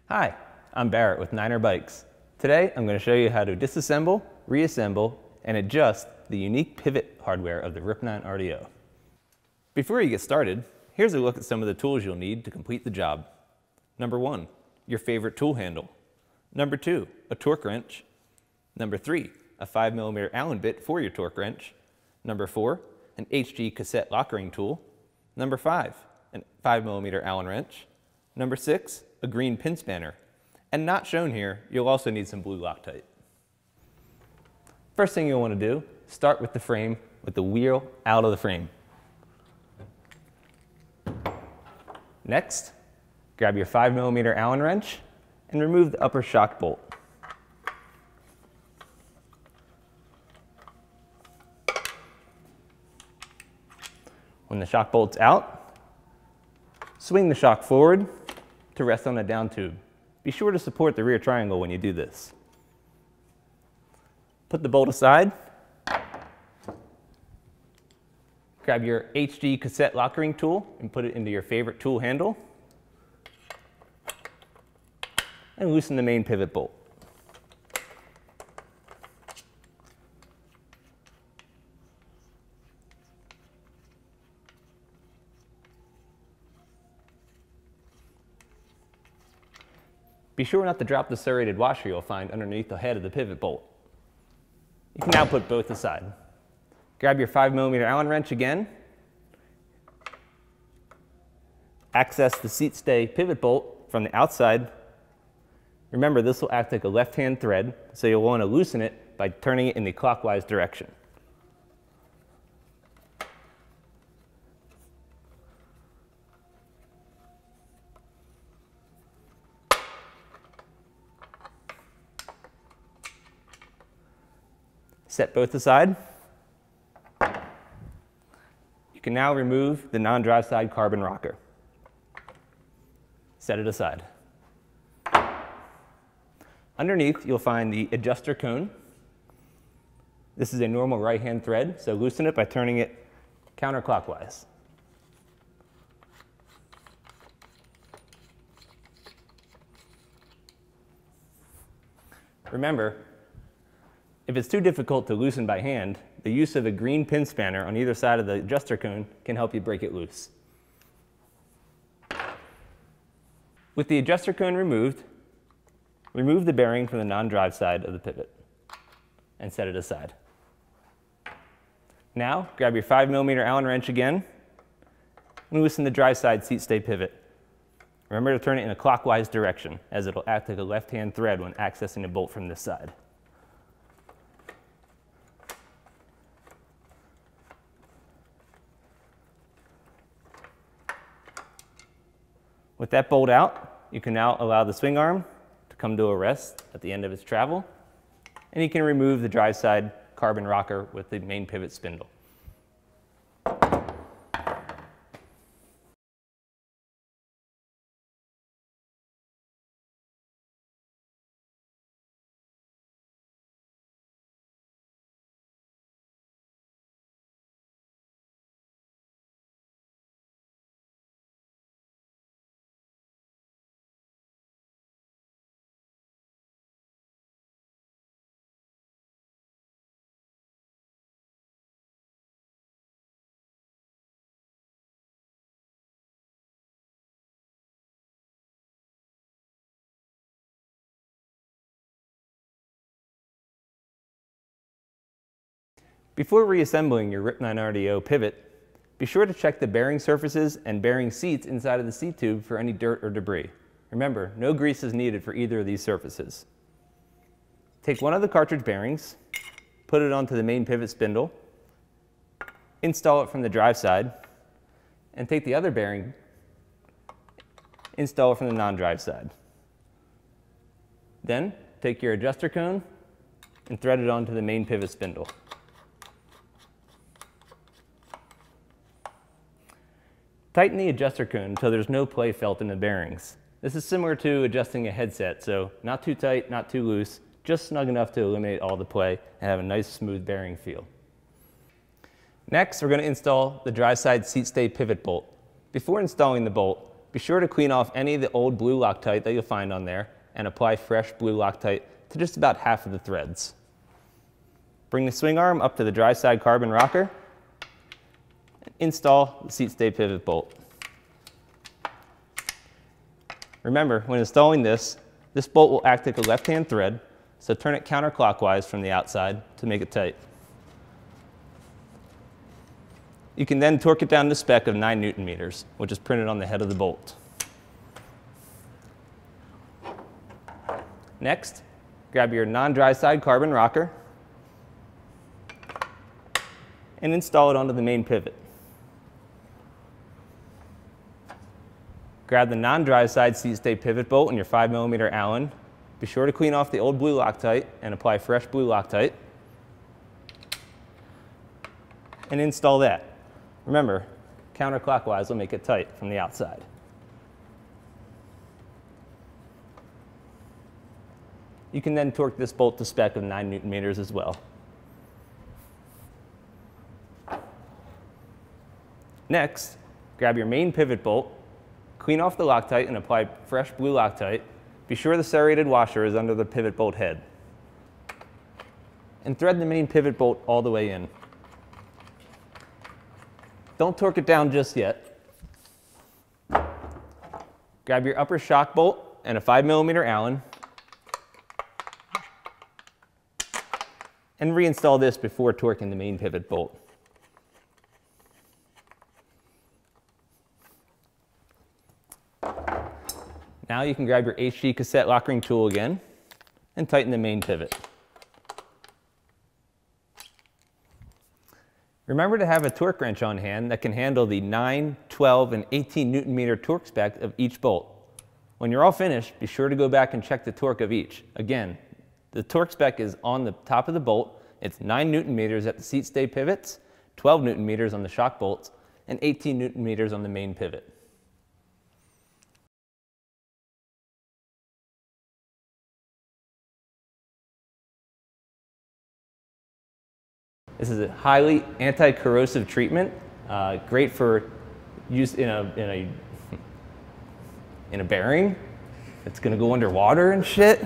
Hi, I'm Barrett with Niner Bikes. Today I'm going to show you how to disassemble, reassemble, and adjust the unique pivot hardware of the RIP9 RDO. Before you get started, here's a look at some of the tools you'll need to complete the job. Number 1, your favorite tool handle. Number 2, a torque wrench. Number 3, a 5mm Allen bit for your torque wrench. Number 4, an HG cassette lockering tool. Number 5, a 5mm Allen wrench. Number 6, a green pin spanner. And not shown here, you'll also need some blue Loctite. First thing you'll want to do, start with the frame with the wheel out of the frame. Next, grab your 5mm Allen wrench and remove the upper shock bolt. When the shock bolt's out, swing the shock forward to rest on a down tube. Be sure to support the rear triangle when you do this. Put the bolt aside. Grab your HG cassette lockering tool and put it into your favorite tool handle. And loosen the main pivot bolt. Be sure not to drop the serrated washer you'll find underneath the head of the pivot bolt. You can now put both aside. Grab your 5mm Allen wrench again. Access the Seatstay pivot bolt from the outside. Remember, this will act like a left-hand thread, so you'll want to loosen it by turning it in the clockwise direction. Set both aside. You can now remove the non-drive side carbon rocker. Set it aside. Underneath, you'll find the adjuster cone. This is a normal right-hand thread, so loosen it by turning it counterclockwise. Remember, if it's too difficult to loosen by hand, the use of a green pin spanner on either side of the adjuster cone can help you break it loose. With the adjuster cone removed, remove the bearing from the non-drive side of the pivot and set it aside. Now, grab your 5mm Allen wrench again and loosen the drive side Seatstay pivot. Remember to turn it in a clockwise direction, as it'll act like a left-hand thread when accessing the bolt from this side. With that bolt out, you can now allow the swing arm to come to a rest at the end of its travel, and you can remove the drive side carbon rocker with the main pivot spindle. Before reassembling your RIP9 RDO pivot, be sure to check the bearing surfaces and bearing seats inside of the seat tube for any dirt or debris. Remember, no grease is needed for either of these surfaces. Take one of the cartridge bearings, put it onto the main pivot spindle, install it from the drive side, and take the other bearing, install it from the non-drive side. Then, take your adjuster cone and thread it onto the main pivot spindle. Tighten the adjuster cone until there's no play felt in the bearings. This is similar to adjusting a headset, so not too tight, not too loose, just snug enough to eliminate all the play and have a nice smooth bearing feel. Next, we're going to install the drive side Seatstay pivot bolt. Before installing the bolt, be sure to clean off any of the old blue Loctite that you'll find on there and apply fresh blue Loctite to just about half of the threads. Bring the swing arm up to the dry side carbon rocker and install the Seatstay pivot bolt. Remember, when installing this bolt will act like a left-hand thread, so turn it counterclockwise from the outside to make it tight. You can then torque it down to spec of 9 Newton meters, which is printed on the head of the bolt. Next, grab your non-dry side carbon rocker and install it onto the main pivot. Grab the non-dry side Seatstay pivot bolt and your 5mm Allen. Be sure to clean off the old blue Loctite and apply fresh blue Loctite. And install that. Remember, counterclockwise will make it tight from the outside. You can then torque this bolt to spec of 9 Newton meters as well. Next, grab your main pivot bolt, clean off the Loctite and apply fresh blue Loctite. Be sure the serrated washer is under the pivot bolt head. And thread the main pivot bolt all the way in. Don't torque it down just yet. Grab your upper shock bolt and a 5mm Allen and reinstall this before torquing the main pivot bolt. Now you can grab your HG cassette lock ring tool again and tighten the main pivot. Remember to have a torque wrench on hand that can handle the 9, 12, and 18 Newton meter torque spec of each bolt. When you're all finished, be sure to go back and check the torque of each. Again, the torque spec is on the top of the bolt. It's 9 Newton meters at the Seatstay pivots, 12 Newton meters on the shock bolts, and 18 Newton meters on the main pivot. This is a highly anti-corrosive treatment, great for use in a bearing. It's going to go underwater and shit.